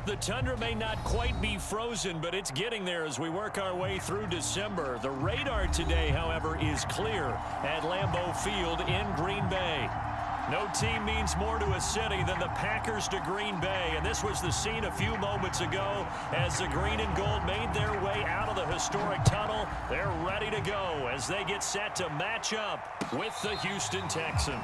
The tundra may not quite be frozen, but it's getting there as we work our way through December. The radar today, however, is clear at Lambeau Field in Green Bay. No team means more to a city than the Packers to Green Bay, and this was the scene a few moments ago as the green and gold made their way out of the historic tunnel. They're ready to go as they get set to match up with the Houston Texans.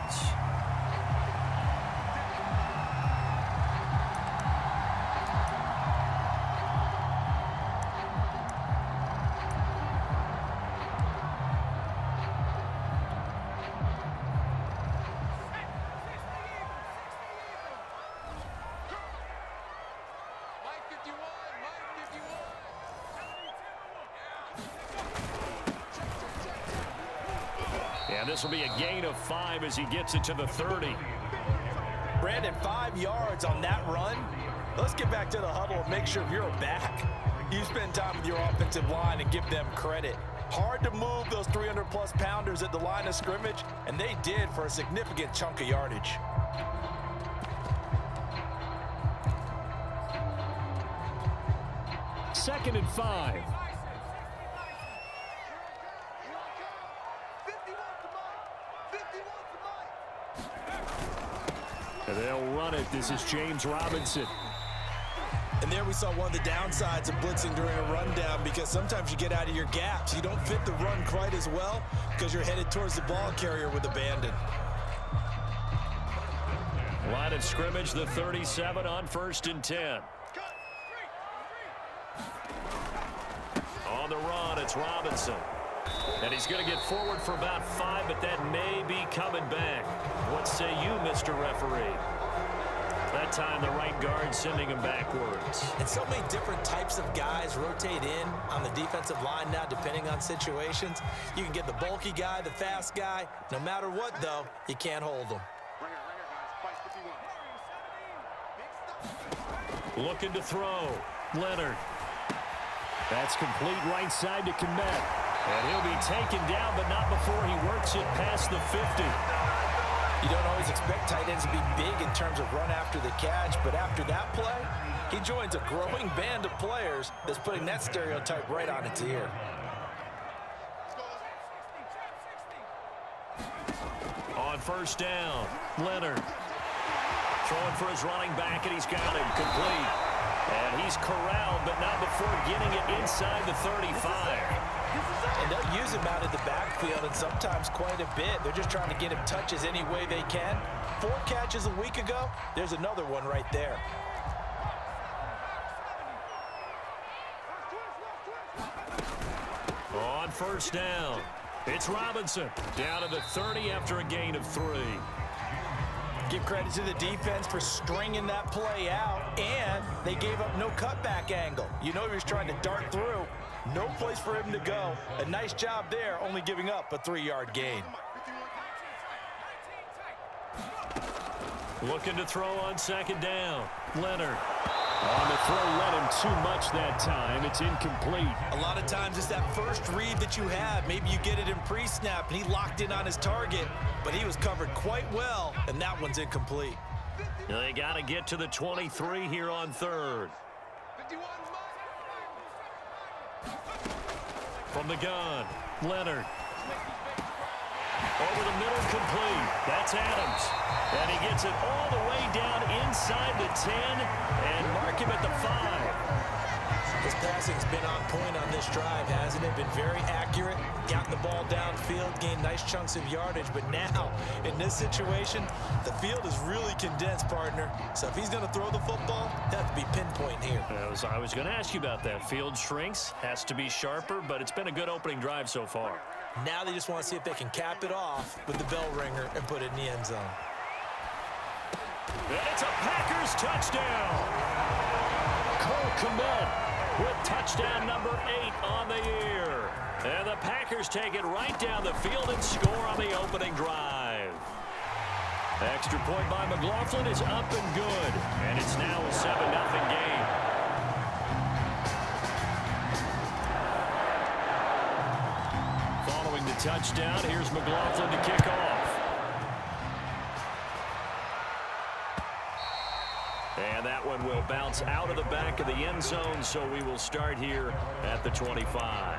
And this will be a gain of 5 as he gets it to the 30. Brandon, 5 yards on that run. Let's get back to the huddle and make sure you're back. You spend time with your offensive line and give them credit. Hard to move those 300-plus pounders at the line of scrimmage, and they did for a significant chunk of yardage. Second and 5. And they'll run it. This is James Robinson. And there we saw one of the downsides of blitzing during a rundown, because sometimes you get out of your gaps. You don't fit the run quite as well because you're headed towards the ball carrier with abandon. Line of scrimmage, the 37 on 1st and 10. On the run, it's Robinson. And he's going to get forward for about 5, but that may be coming back. What say you, Mr. Referee? That time, the right guard sending him backwards. And so many different types of guys rotate in on the defensive line now, depending on situations. You can get the bulky guy, the fast guy. No matter what, though, you can't hold them. Looking to throw. Leonard. That's complete right side to Kmet. And he'll be taken down, but not before he works it past the 50. You don't always expect tight ends to be big in terms of run after the catch, but after that play, he joins a growing band of players that's putting that stereotype right on its ear. On 1st down, Leonard. Throwing for his running back, and he's got him complete. And he's corralled, but not before getting it inside the 35. And they'll use him out of the backfield, and sometimes quite a bit. They're just trying to get him touches any way they can. 4 catches a week ago, there's another one right there. On 1st down, it's Robinson. Down to the 30 after a gain of 3. Give credit to the defense for stringing that play out, and they gave up no cutback angle. You know he was trying to dart through. No place for him to go. A nice job there, only giving up a 3-yard gain. Looking to throw on 2nd down. Leonard. On the throw, led him too much that time. It's incomplete. A lot of times it's that first read that you have. Maybe you get it in pre-snap, and he locked in on his target, but he was covered quite well, and that one's incomplete. They got to get to the 23 here on 3rd. From the gun, Leonard. Over the middle, complete. That's Adams. And he gets it all the way down inside the 10 and mark him at the 5. His passing's been on point on this drive, hasn't it? Been very accurate, gotten the ball downfield, gained nice chunks of yardage. But now, in this situation, the field is really condensed, partner. So if he's going to throw the football, that has to be pinpoint here. I was going to ask you about that. Field shrinks, has to be sharper, but it's been a good opening drive so far. Now they just want to see if they can cap it off with the bell ringer and put it in the end zone. And it's a Packers touchdown. Cole Kmet with touchdown number 8 on the year. And the Packers take it right down the field and score on the opening drive. Extra point by McLaughlin is up and good. And it's now a 7-0 game. Following the touchdown, here's McLaughlin to kick off. And that one will bounce out of the back of the end zone, so we will start here at the 25.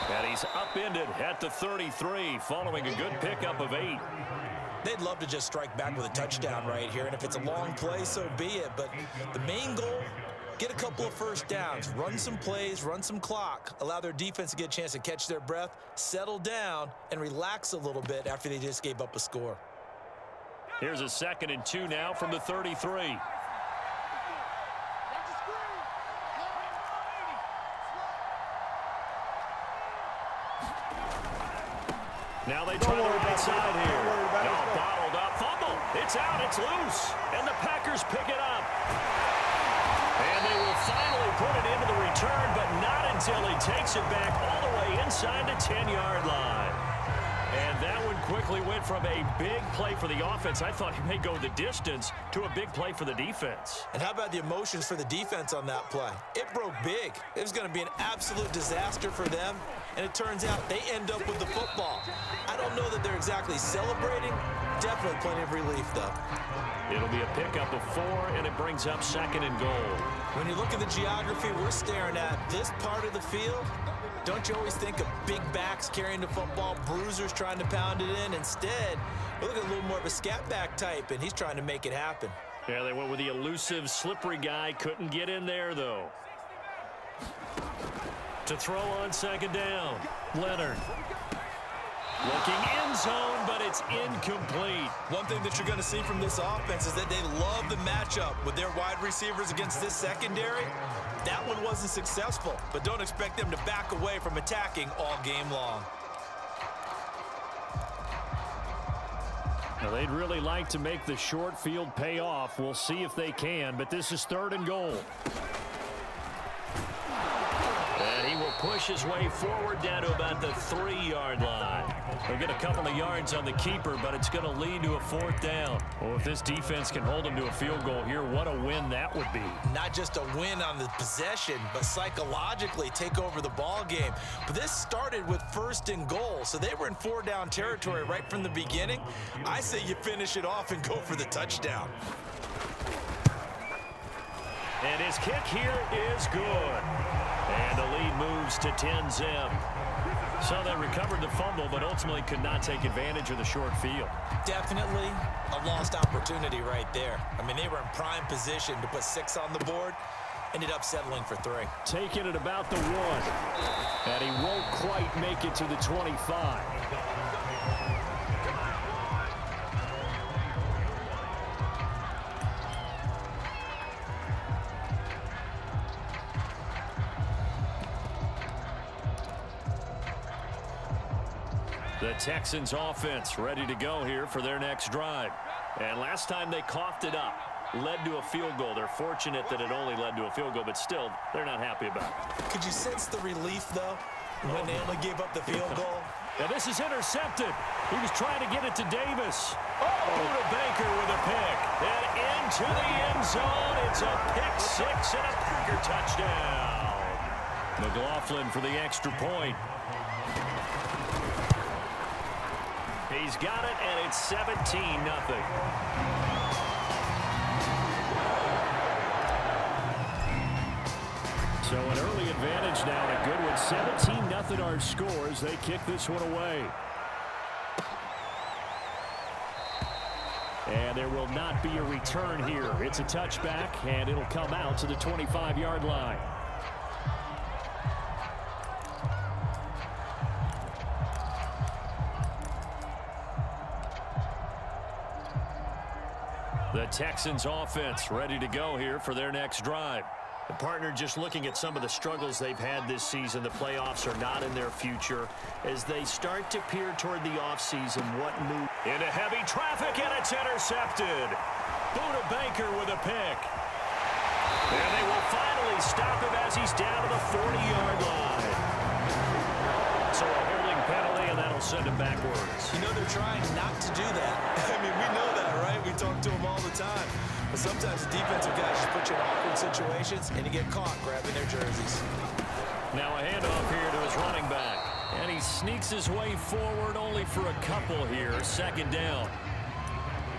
And he's upended at the 33 following a good pickup of 8. They'd love to just strike back with a touchdown right here, and if it's a long play, so be it. But the main goal, get a couple of first downs, run some plays, run some clock, allow their defense to get a chance to catch their breath, settle down, and relax a little bit after they just gave up a score. Here's a 2nd and 2 now from the 33. Now they try the right side here. No, bottled up. Fumble. It's out. It's loose. And the Packers pick it up. And they will finally put it into the return, but not until he takes it back all the way inside the 10-yard line. And that one quickly went from a big play for the offense, I thought he may go the distance, to a big play for the defense. And how about the emotions for the defense on that play? It broke big. It was going to be an absolute disaster for them, and it turns out they end up with the football. I don't know that they're exactly celebrating. Definitely plenty of relief, though. It'll be a pickup of 4, and it brings up 2nd and goal. When you look at the geography we're staring at, this part of the field, don't you always think of big backs carrying the football, bruisers trying to pound it in? Instead, we're looking at a little more of a scat back type, and he's trying to make it happen. Yeah, they went with the elusive, slippery guy. Couldn't get in there, though. To throw on 2nd down, Leonard. Looking end zone, but it's incomplete. One thing that you're going to see from this offense is that they love the matchup with their wide receivers against this secondary. That one wasn't successful, but don't expect them to back away from attacking all game long. Now, they'd really like to make the short field pay off. We'll see if they can, but this is 3rd and goal. And he will push his way forward down to about the 3-yard line. They'll get a couple of yards on the keeper, but it's going to lead to a 4th down. Well, if this defense can hold them to a field goal here, what a win that would be. Not just a win on the possession, but psychologically take over the ball game. But this started with 1st and goal, so they were in 4-down territory right from the beginning. I say you finish it off and go for the touchdown. And his kick here is good. And the lead moves to 10-zip. So they recovered the fumble, but ultimately could not take advantage of the short field. Definitely a lost opportunity right there. I mean, they were in prime position to put 6 on the board. Ended up settling for 3. Taking it about the 1. And he won't quite make it to the 25. The Texans offense ready to go here for their next drive. And last time they coughed it up, led to a field goal. They're fortunate that it only led to a field goal, but still, they're not happy about it. Could you sense the relief, though, when they only gave up the field goal? Now this is intercepted. He was trying to get it to Davis. Buda Baker with a pick. And into the end zone. It's a pick 6 and a Packer touchdown. McLaughlin for the extra point. He's got it, and it's 17-0. So an early advantage now, and a good one. 17-0 our score as they kick this one away. And there will not be a return here. It's a touchback, and it'll come out to the 25-yard line. The Texans offense ready to go here for their next drive. The partner just looking at some of the struggles they've had this season. The playoffs are not in their future. As they start to peer toward the offseason, what move? Into heavy traffic, and it's intercepted. Buda Baker with a pick. And they will finally stop him as he's down to the 40-yard line. So that'll send him backwards. You know they're trying not to do that. I mean, we know that, right? We talk to them all the time. But sometimes the defensive guys just put you in awkward situations, and you get caught grabbing their jerseys. Now a handoff here to his running back. And he sneaks his way forward only for a couple here. Second down.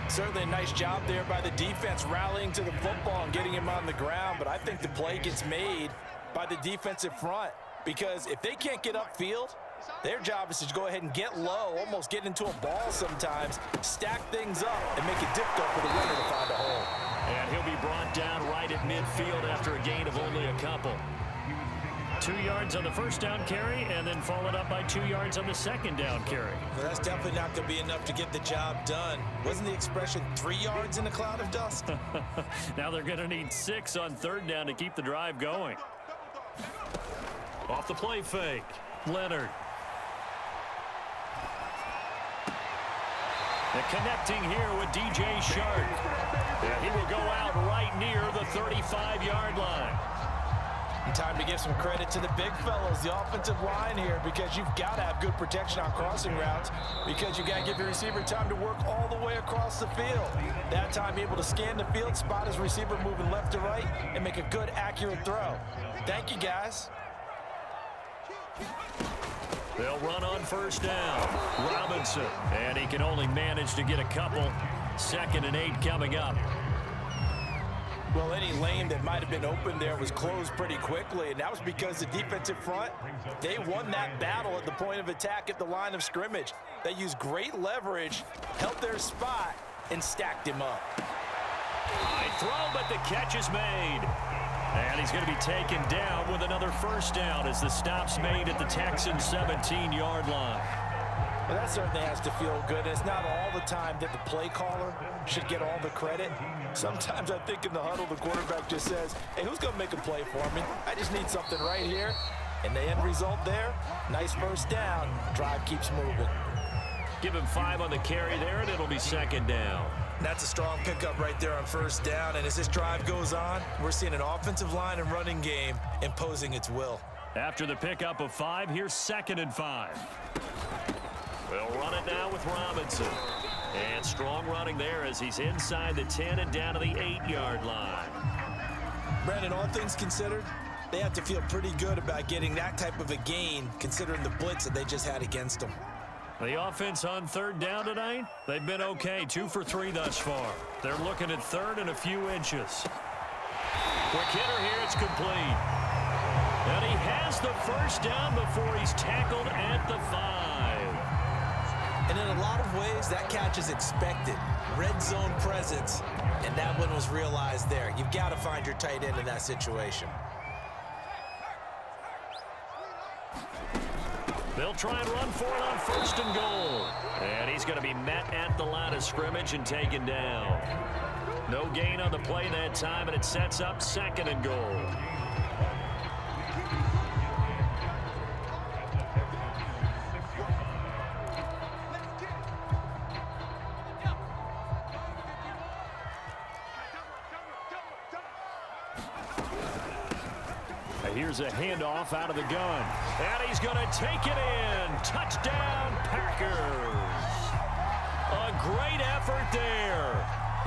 Certainly a nice job there by the defense rallying to the football and getting him on the ground. But I think the play gets made by the defensive front. Because if they can't get upfield, their job is to go ahead and get low, almost get into a ball sometimes, stack things up, and make it difficult for the runner to find a hole. And he'll be brought down right at midfield after a gain of only a couple. 2 yards on the first down carry, and then followed up by 2 yards on the second down carry. Well, that's definitely not going to be enough to get the job done. Wasn't the expression 3 yards in a cloud of dust? Now they're going to need 6 on third down to keep the drive going. Off the play fake, Leonard. And connecting here with DJ Shark. And he will go out right near the 35-yard line. And time to give some credit to the big fellows, the offensive line here, because you've got to have good protection on crossing routes, because you got to give your receiver time to work all the way across the field. That time able to scan the field, spot his receiver moving left to right, and make a good, accurate throw. Thank you, guys. They'll run on first down. Robinson. And he can only manage to get a couple. 2nd and 8 coming up. Well, any lane that might have been open there was closed pretty quickly, and that was because the defensive front, they won that battle at the point of attack at the line of scrimmage. They used great leverage, held their spot, and stacked him up. High throw, but the catch is made. And he's going to be taken down with another first down as the stop's made at the Texans' 17-yard line. Well, that certainly has to feel good. It's not all the time that the play caller should get all the credit. Sometimes I think in the huddle, the quarterback just says, hey, who's going to make a play for me? I just need something right here. And the end result there, nice first down. Drive keeps moving. Give him 5 on the carry there, and it'll be second down. That's a strong pickup right there on first down. And as this drive goes on, we're seeing an offensive line and running game imposing its will. After the pickup of 5, here's 2nd and 5. We'll run it now with Robinson. And strong running there as he's inside the 10 and down to the 8-yard line. Brandon, all things considered, they have to feel pretty good about getting that type of a gain considering the blitz that they just had against them. The offense on third down tonight, they've been okay. 2 for 3 thus far. They're looking at third and a few inches. Quick hitter here, it's complete. And he has the first down before he's tackled at the 5. And in a lot of ways, that catch is expected. Red zone presence, and that one was realized there. You've got to find your tight end in that situation. They'll try and run for it on first and goal. And he's going to be met at the line of scrimmage and taken down. No gain on the play that time, and it sets up 2nd and goal. Here's a handoff out of the gun. And he's going to take it in. Touchdown, Packers. A great effort there.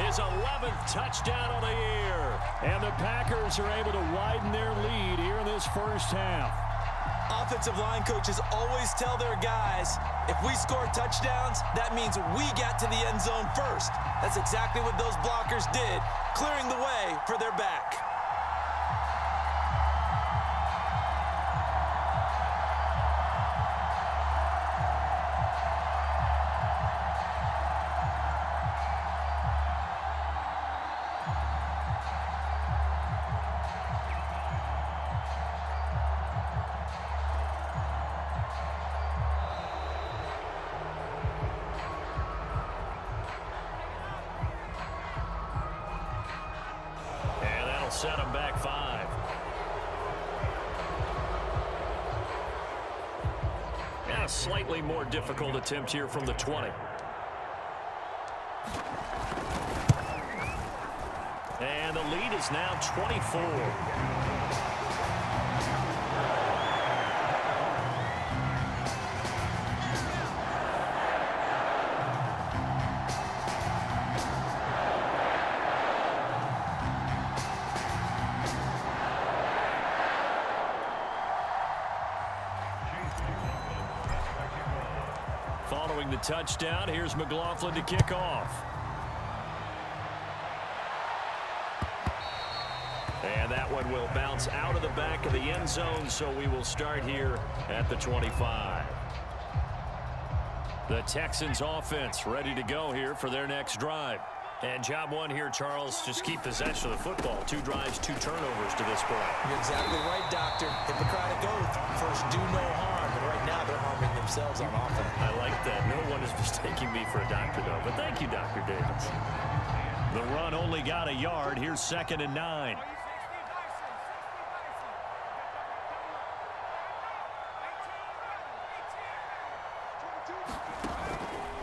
His 11th touchdown of the year. And the Packers are able to widen their lead here in this first half. Offensive line coaches always tell their guys, if we score touchdowns, that means we got to the end zone first. That's exactly what those blockers did, clearing the way for their back. Set him back 5. Yeah, a slightly more difficult attempt here from the 20. And the lead is now 24. Following the touchdown, here's McLaughlin to kick off. And that one will bounce out of the back of the end zone, so we will start here at the 25. The Texans offense ready to go here for their next drive. And job one here, Charles, just keep possession of the football. 2 drives, 2 turnovers to this point. You're exactly right, Doctor. Hippocratic oath. First, do no harm. And right now, they're harming themselves on offense. I like that. No one is mistaking me for a doctor, though. But thank you, Dr. Davis. The run only got a yard. Here's 2nd and 9.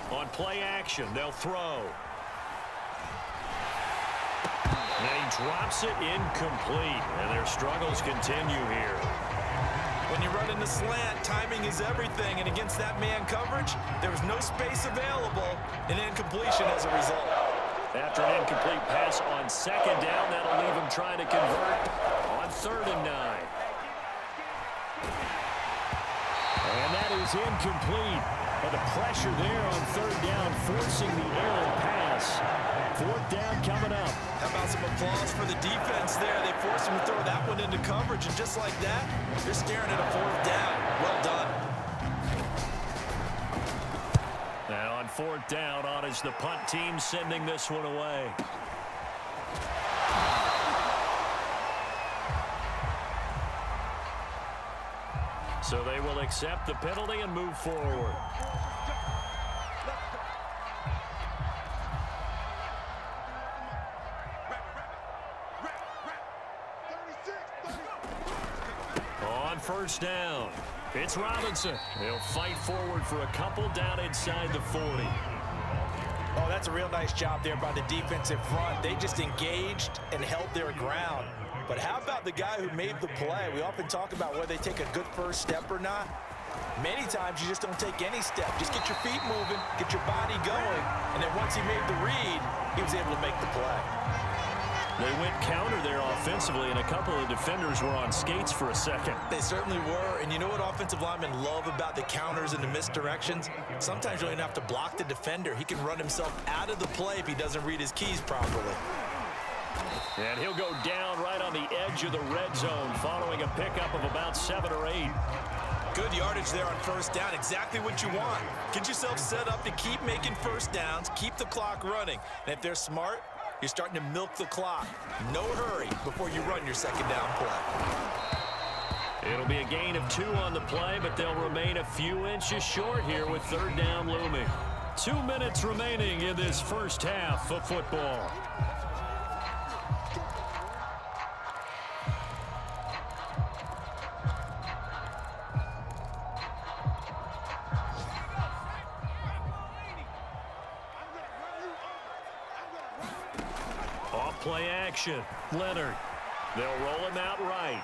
On play action, they'll throw. And he drops it incomplete, and their struggles continue here. When you run in the slant, timing is everything, and against that man coverage, there was no space available, and incompletion as a result. After an incomplete pass on 2nd down, that'll leave him trying to convert on 3rd and 9. And that is incomplete. But the pressure there on 3rd down, forcing the errant pass. 4th down coming up. How about some applause for the defense there? They forced him to throw that one into coverage, and just like that, they're staring at a 4th down. Well done. Now on 4th down, on is the punt team sending this one away. So they will accept the penalty and move forward. On 1st down, it's Robinson. He'll fight forward for a couple down inside the 40. Oh, that's a real nice job there by the defensive front. They just engaged and held their ground. But how about the guy who made the play? We often talk about whether they take a good first step or not. Many times you just don't take any step. Just get your feet moving, get your body going, and then once he made the read, he was able to make the play. They went counter there offensively, and a couple of defenders were on skates for a second. They certainly were, and you know what offensive linemen love about the counters and the misdirections? Sometimes you don't even have to block the defender. He can run himself out of the play if he doesn't read his keys properly. And he'll go down right on the edge of the red zone following a pickup of about 7 or 8. Good yardage there on 1st down. Exactly what you want. Get yourself set up to keep making 1st downs, keep the clock running. And if they're smart, you're starting to milk the clock. No hurry before you run your 2nd down play. It'll be a gain of 2 on the play, but they'll remain a few inches short here with 3rd down looming. 2 minutes remaining in this first half of football. Play action. Leonard. They'll roll him out right.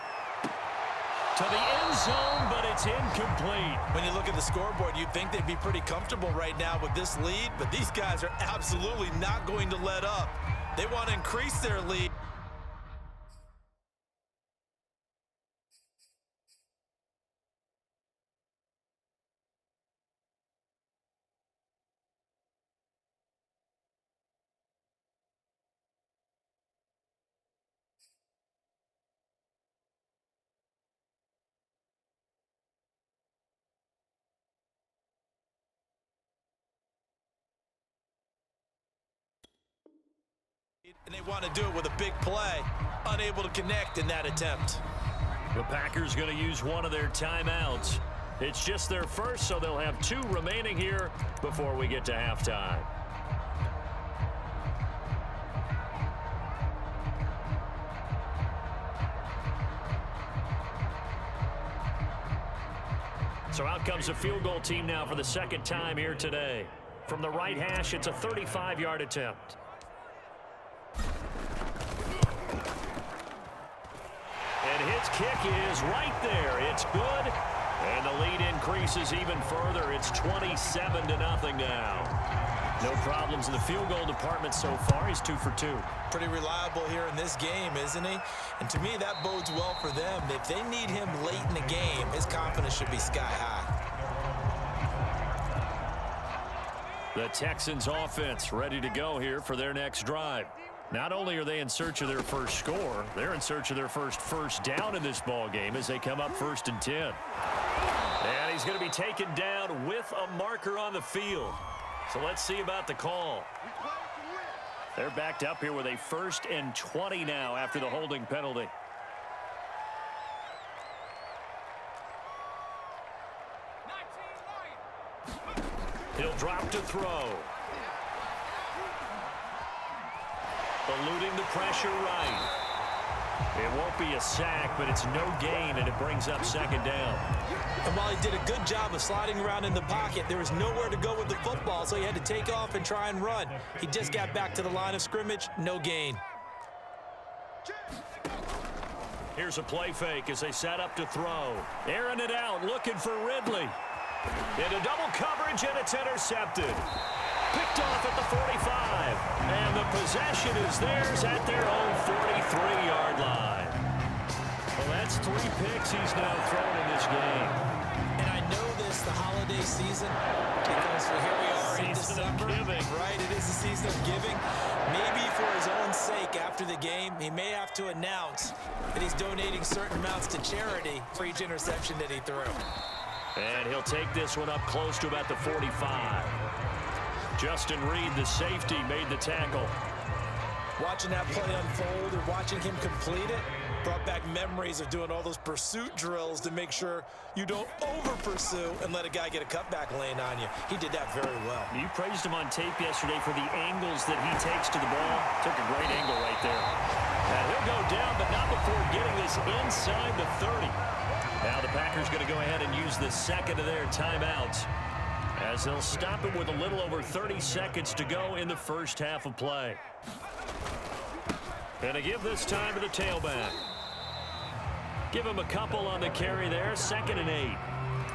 To the end zone, but it's incomplete. When you look at the scoreboard, you'd think they'd be pretty comfortable right now with this lead, but these guys are absolutely not going to let up. They want to increase their lead. And they want to do it with a big play, unable to connect in that attempt. The Packers going to use one of their timeouts. It's just their first, so they'll have 2 remaining here before we get to halftime. So out comes the field goal team now for the 2nd time here today. From the right hash, it's a 35-yard attempt. And his kick is right there. It's good. And the lead increases even further. It's 27-0 now. No problems in the field goal department so far. He's 2 for 2. Pretty reliable here in this game, isn't he? And to me, that bodes well for them. If they need him late in the game, his confidence should be sky high. The Texans offense ready to go here for their next drive. Not only are they in search of their first score, they're in search of their first down in this ball game as they come up 1st and 10. And he's going to be taken down with a marker on the field. So let's see about the call. They're backed up here with a 1st and 20 now after the holding penalty. He'll drop to throw. Eluding the pressure right. It won't be a sack, but it's no gain, and it brings up 2nd down. And while he did a good job of sliding around in the pocket, there was nowhere to go with the football, so he had to take off and try and run. He just got back to the line of scrimmage, no gain. Here's a play fake as they set up to throw. Airing it out, looking for Ridley. Into double coverage, and it's intercepted. Picked off at the 45. And the possession is theirs at their own 43-yard line. Well, that's 3 picks he's now thrown in this game. And I know this, the holiday season, because here we are in December. Right, it is the season of giving. Maybe for his own sake after the game, he may have to announce that he's donating certain amounts to charity for each interception that he threw. And he'll take this one up close to about the 45. Justin Reed, the safety, made the tackle. Watching that play unfold and watching him complete it brought back memories of doing all those pursuit drills to make sure you don't over-pursue and let a guy get a cutback lane on you. He did that very well. You praised him on tape yesterday for the angles that he takes to the ball. Took a great angle right there. And he'll go down, but not before getting this inside the 30. Now the Packers going to go ahead and use the 2nd of their timeouts as they'll stop it with a little over 30 seconds to go in the first half of play. And to give this time to the tailback. Give him a couple on the carry there, 2nd and 8.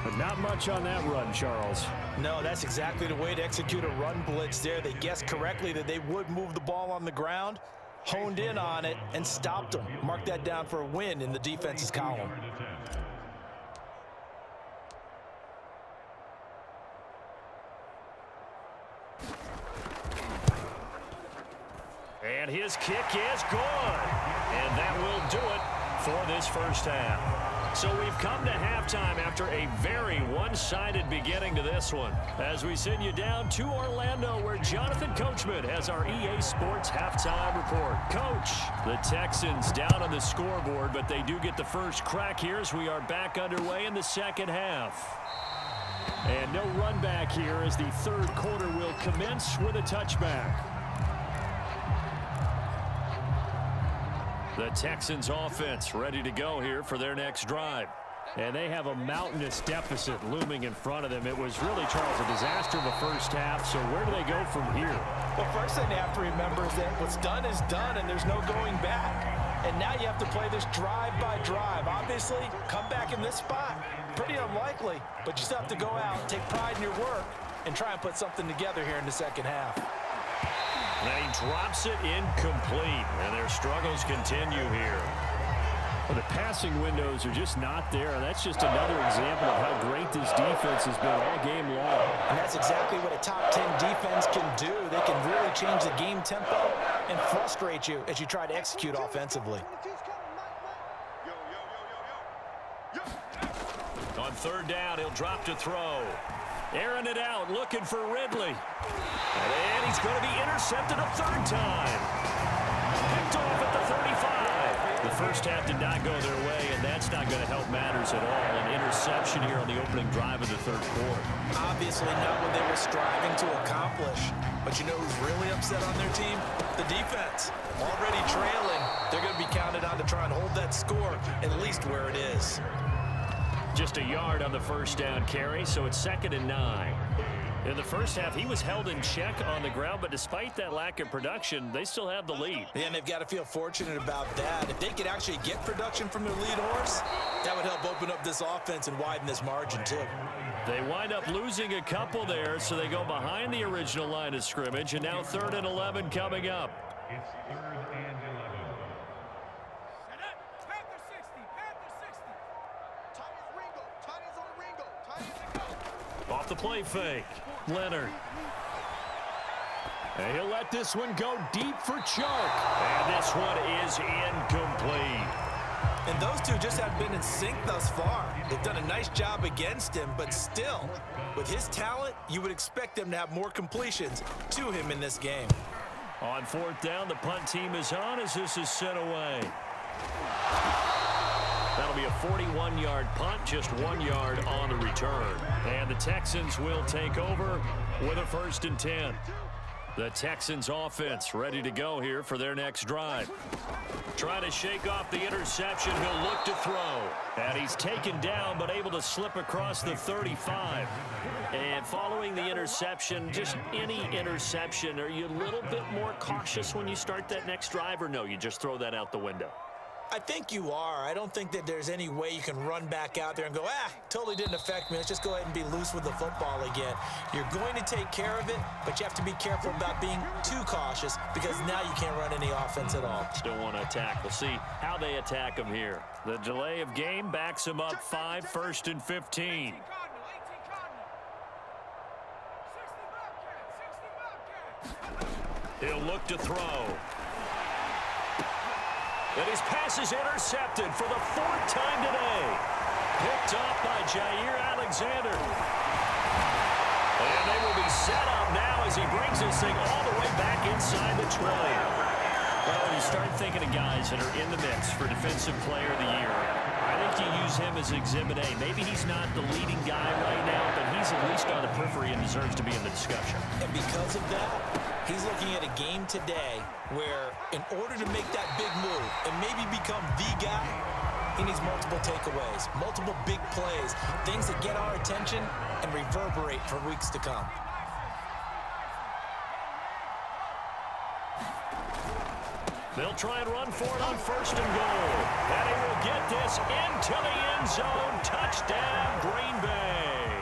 But not much on that run, Charles. No, that's exactly the way to execute a run blitz there. They guessed correctly that they would move the ball on the ground, honed in on it, and stopped them. Mark that down for a win in the defense's column. And his kick is good. And that will do it for this first half. So we've come to halftime after a very one-sided beginning to this one. As we send you down to Orlando, where Jonathan Coachman has our EA Sports halftime report. Coach, the Texans down on the scoreboard, but they do get the first crack here as we are back underway in the second half. And no run back here as the 3rd quarter will commence with a touchback. The Texans offense ready to go here for their next drive. And they have a mountainous deficit looming in front of them. It was really, Charles, a disaster of a first half. So where do they go from here? Well, first thing they have to remember is that what's done is done, and there's no going back. And now you have to play this drive by drive. Obviously, come back in this spot. Pretty unlikely, but you still have to go out, take pride in your work, and try and put something together here in the second half. And he drops it incomplete, and their struggles continue here. Well, the passing windows are just not there, and that's just another example of how great this defense has been all game long. And that's exactly what a top 10 defense can do. They can really change the game tempo and frustrate you as you try to execute offensively. On 3rd down, he'll drop to throw. Airing it out, looking for Ridley. And he's going to be intercepted a 3rd time. Picked off at the 35. The first half did not go their way, and that's not going to help matters at all. An interception here on the opening drive of the 3rd quarter. Obviously not what they were striving to accomplish. But you know who's really upset on their team? The defense. Already trailing. They're going to be counted on to try and hold that score at least where it is. Just a yard on the first down carry, so it's 2nd and 9. In the first half, he was held in check on the ground, but despite that lack of production, they still have the lead. And they've got to feel fortunate about that. If they could actually get production from their lead horse, that would help open up this offense and widen this margin, too. They wind up losing a couple there, so they go behind the original line of scrimmage, and now 3rd and 11 coming up. It's 3rd and 11. Off the play fake. Leonard. And he'll let this one go deep for choke. And this one is incomplete. And those two just have been in sync thus far. They've done a nice job against him, but still, with his talent, you would expect them to have more completions to him in this game. On fourth down, the punt team is on as this is sent away. That'll be a 41-yard punt, just 1 yard on the return. And the Texans will take over with a 1st and 10. The Texans offense ready to go here for their next drive. Trying to shake off the interception. He'll look to throw. And he's taken down but able to slip across the 35. And following the interception, just any interception, are you a little bit more cautious when you start that next drive, or no, you just throw that out the window? I think you are. I don't think that there's any way you can run back out there and go, totally didn't affect me. Let's just go ahead and be loose with the football again. You're going to take care of it, but you have to be careful about being too cautious because now you can't run any offense at all. Still want to attack. We'll see how they attack him here. The delay of game backs him up 5, 1st and 15. He'll look to throw. And his pass is intercepted for the 4th time today. Picked off by Jair Alexander. And they will be set up now as he brings this thing all the way back inside the 20. Well, you start thinking of guys that are in the mix for Defensive Player of the Year. I think you use him as Exhibit A. Maybe he's not the leading guy right now, but he's at least on the periphery and deserves to be in the discussion. And because of that, he's looking at a game today where in order to make that big move and maybe become the guy, he needs multiple takeaways, multiple big plays, things that get our attention and reverberate for weeks to come. They'll try and run for it on 1st and goal. And he will get this into the end zone. Touchdown, Green Bay.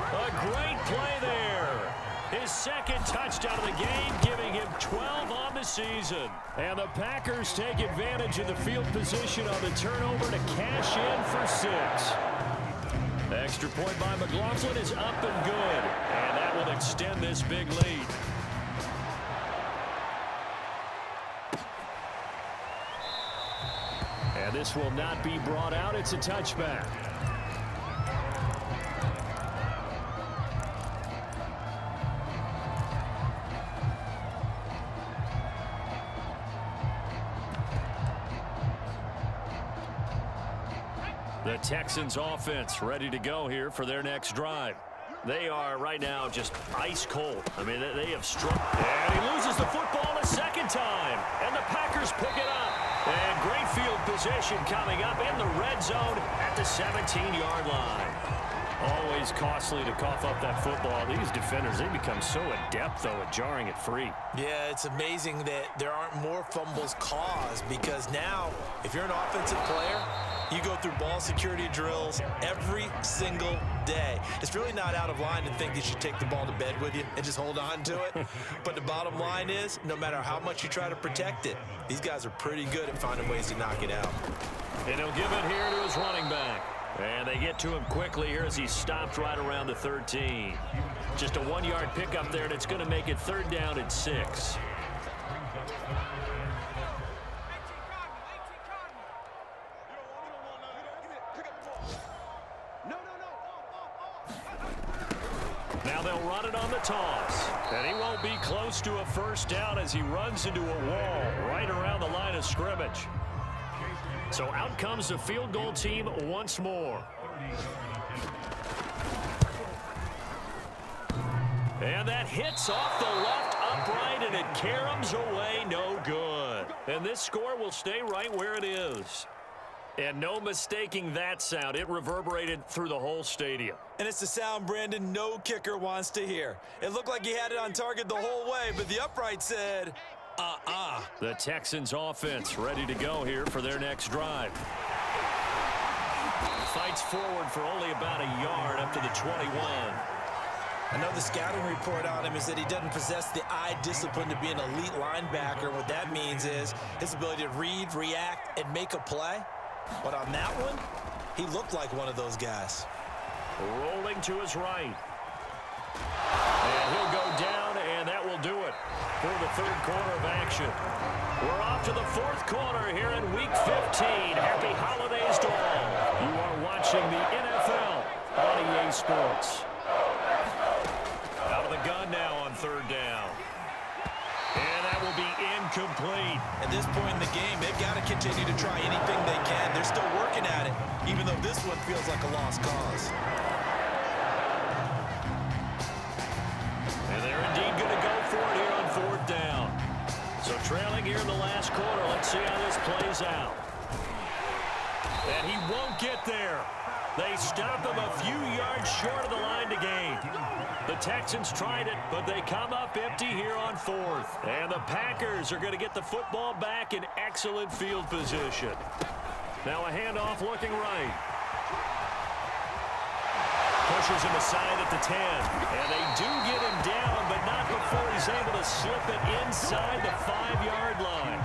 A great play there. His 2nd touchdown of the game, giving him 12 on the season. And the Packers take advantage of the field position on the turnover to cash in for 6. Extra point by McLaughlin is up and good. And that will extend this big lead. And this will not be brought out. It's a touchback. The Texans offense ready to go here for their next drive. They are right now just ice cold. I mean, they have struck. And he loses the football a 2nd time. And the Packers pick it up. And great field position coming up in the red zone at the 17-yard line. Always costly to cough up that football. These defenders, they become so adept, though, at jarring it free. Yeah, it's amazing that there aren't more fumbles caused because now, if you're an offensive player, you go through ball security drills every single day. It's really not out of line to think you should take the ball to bed with you and just hold on to it. But the bottom line is, no matter how much you try to protect it, these guys are pretty good at finding ways to knock it out. And he'll give it here to his running back. And they get to him quickly here as he stopped right around the 13. Just a 1-yard pickup there, and it's going to make it 3rd down and 6. Now they'll run it on the toss. And he won't be close to a 1st down as he runs into a wall right around the line of scrimmage. So out comes the field goal team once more. And that hits off the left upright, and it caroms away no good. And this score will stay right where it is. And no mistaking that sound. It reverberated through the whole stadium. And it's the sound, Brandon, no kicker wants to hear. It looked like he had it on target the whole way, but the upright said, The Texans offense ready to go here for their next drive. Fights forward for only about a yard up to the 21. I know the scouting report on him is that he doesn't possess the eye discipline to be an elite linebacker. What that means is his ability to read, react, and make a play. But on that one, he looked like one of those guys. Rolling to his right. And he'll go down, and that will do it. for the third quarter of action. We're off to the fourth quarter here in Week 15. Happy holidays to all. You are watching the NFL on EA Sports. Out of the gun now on third down. And that will be incomplete. At this point in the game, they've got to continue to try anything they can. They're still working at it, even though this one feels like a lost cause. And they're indeed going to go for it here on fourth down. So trailing here in the last quarter. Let's see how this plays out. And he won't get there. They stop him a few yards short of the line to gain. The Texans tried it, but they come up empty here on fourth. And the Packers are going to get the football back in excellent field position. Now a handoff looking right. Pushes him aside at the 10. And they do get him down, but not before he's able to slip it inside the 5-yard line.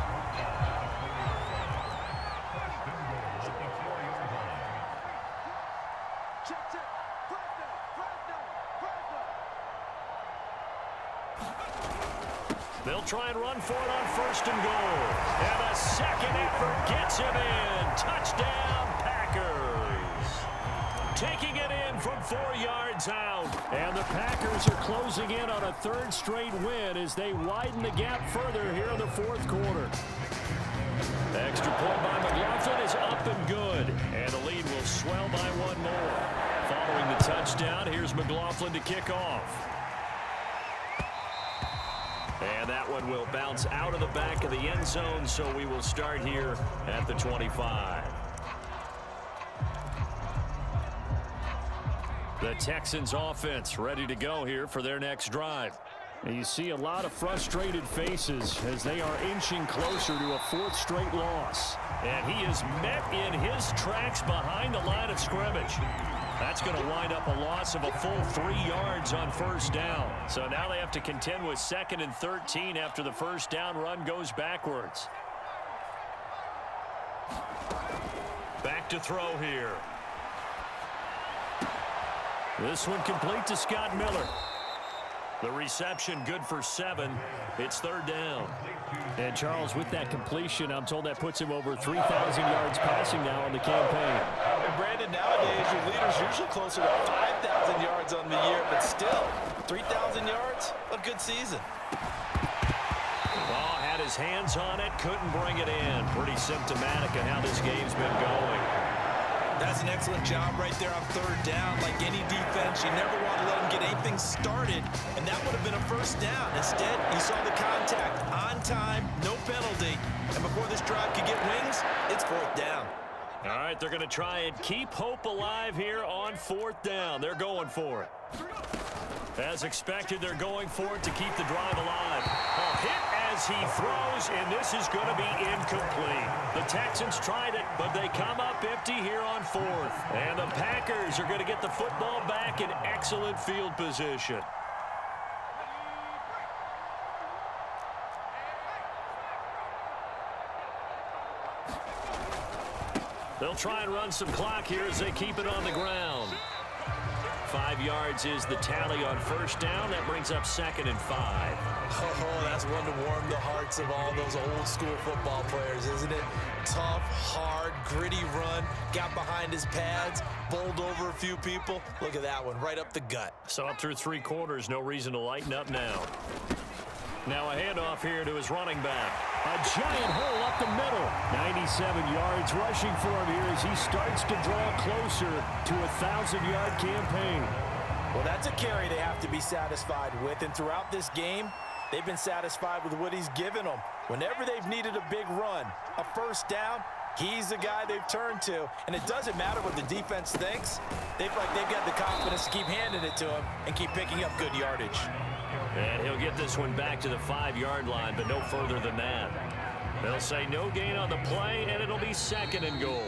They'll try and run for it on first and goal. And a second effort gets him in. Touchdown, Packers. Taking it in from 4 yards out. And the Packers are closing in on a third straight win as they widen the gap further here in the fourth quarter. Extra point by McLaughlin is up and good. And the lead will swell by one more. Following the touchdown, here's McLaughlin to kick off. And that one will bounce out of the back of the end zone, so we will start here at the 25. The Texans offense ready to go here for their next drive. And you see a lot of frustrated faces as they are inching closer to a fourth straight loss. And he is met in his tracks behind the line of scrimmage. That's going to wind up a loss of a full 3 yards on first down. So now they have to contend with 2nd and 13 after the first down run goes backwards. Back to throw here. This one complete to Scott Miller. The reception good for 7. It's third down. And Charles, with that completion, I'm told that puts him over 3,000 yards passing now on the campaign. And Brandon, nowadays your leader's usually closer to 5,000 yards on the year, but still, 3,000 yards, a good season. Oh, had his hands on it, couldn't bring it in. Pretty symptomatic of how this game's been going. That's an excellent job right there on third down. Like any defense, you never want to let them get anything started, and that would have been a first down. Instead, he saw the contact on time, no penalty, and before this drive could get wings, it's fourth down. All right, they're going to try and keep hope alive here on fourth down. They're going for it. As expected, they're going for it to keep the drive alive. A hit as he throws, and this is going to be incomplete. The Texans tried it, but they come up empty here on fourth. And the Packers are going to get the football back in excellent field position. They'll try and run some clock here as they keep it on the ground. 5 yards is the tally on first down. That brings up 2nd and 5. Oh, that's one to warm the hearts of all those old school football players, isn't it? Tough, hard, gritty run. Got behind his pads, bowled over a few people. Look at that one, right up the gut. So up through 3 quarters, no reason to lighten up now. Now a handoff here to his running back. A giant hole up the middle. 97 yards rushing for him here as he starts to draw closer to a 1,000-yard campaign. Well, that's a carry they have to be satisfied with, and throughout this game, they've been satisfied with what he's given them. Whenever they've needed a big run, a first down, he's the guy they've turned to, and it doesn't matter what the defense thinks. They've got the confidence to keep handing it to him and keep picking up good yardage. And he'll get this one back to the 5-yard line, but no further than that. They'll say no gain on the play, and it'll be 2nd and goal.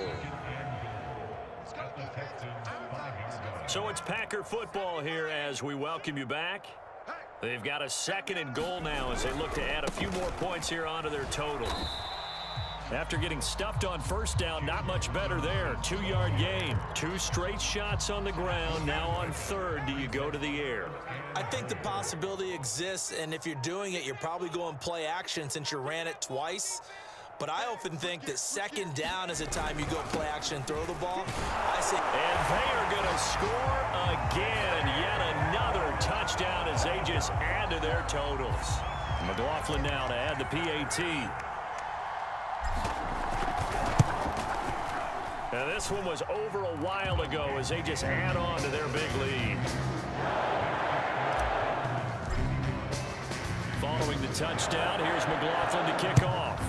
So it's Packer football here as we welcome you back. They've got a 2nd and goal now as they look to add a few more points here onto their total. After getting stuffed on first down, not much better there. 2-yard gain. 2 straight shots on the ground. Now on third, do you go to the air? I think the possibility exists, and if you're doing it, you're probably going play action since you ran it twice. But I often think that second down is a time you go play action and throw the ball. I say, and they are going to score again. Yet another touchdown as they just add to their totals. McLaughlin now to add the PAT. Now this one was over a while ago as they just add on to their big lead. Following the touchdown, here's McLaughlin to kick off.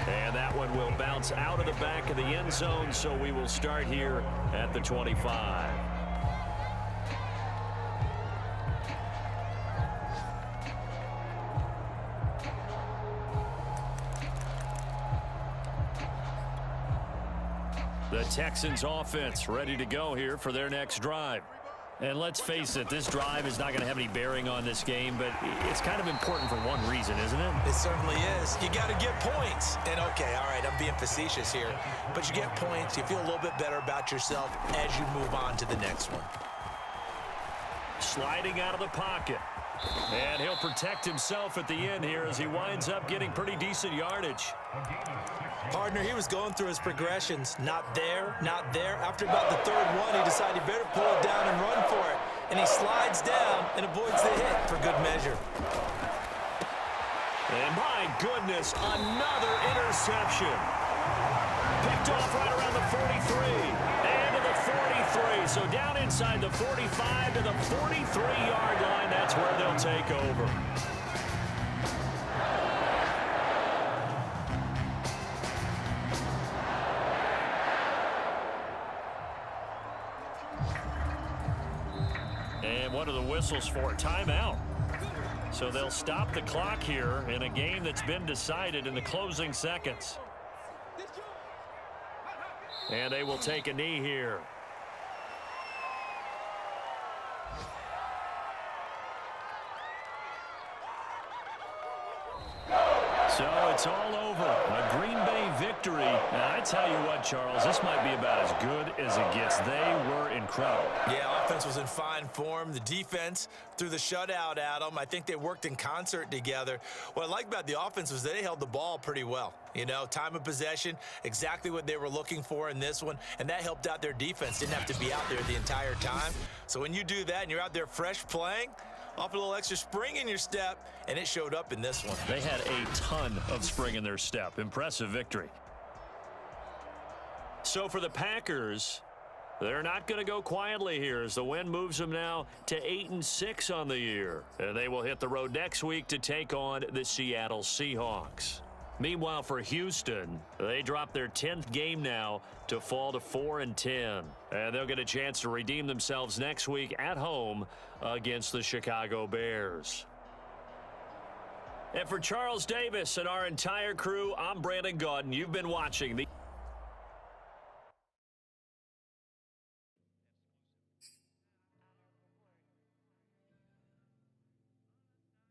And that one will bounce out of the back of the end zone, so we will start here at the 25. The Texans offense ready to go here for their next drive. And let's face it, this drive is not going to have any bearing on this game, but it's kind of important for one reason, isn't it? It certainly is. You got to get points. And, okay, all right, I'm being facetious here. But you get points, you feel a little bit better about yourself as you move on to the next one. Sliding out of the pocket. And he'll protect himself at the end here as he winds up getting pretty decent yardage. Partner, he was going through his progressions. Not there, not there. After about the third one, he decided he better pull it down and run for it. And he slides down and avoids the hit for good measure. And my goodness, another interception. Picked off right around the 43. And to the 43. So down inside the 45 to the 43-yard line. That's where they'll take over. And what are the whistles for? Timeout. So they'll stop the clock here in a game that's been decided in the closing seconds. And they will take a knee here. So it's all over. A Green Bay victory. Now, I tell you what, Charles, this might be about as good as it gets. They were incredible. Yeah, offense was in fine form. The defense threw the shutout at them. I think they worked in concert together. What I like about the offense was they held the ball pretty well. You know, time of possession, exactly what they were looking for in this one, and that helped out their defense. Didn't have to be out there the entire time. So when you do that and you're out there fresh playing, off a little extra spring in your step, and it showed up in this one. They had a ton of spring in their step. Impressive victory. So for the Packers, they're not going to go quietly here as the win moves them now to 8-6 on the year. And they will hit the road next week to take on the Seattle Seahawks. Meanwhile, for Houston, they drop their 10th game now to fall to 4-10. And they'll get a chance to redeem themselves next week at home against the Chicago Bears. And for Charles Davis and our entire crew, I'm Brandon Gaudin. You've been watching the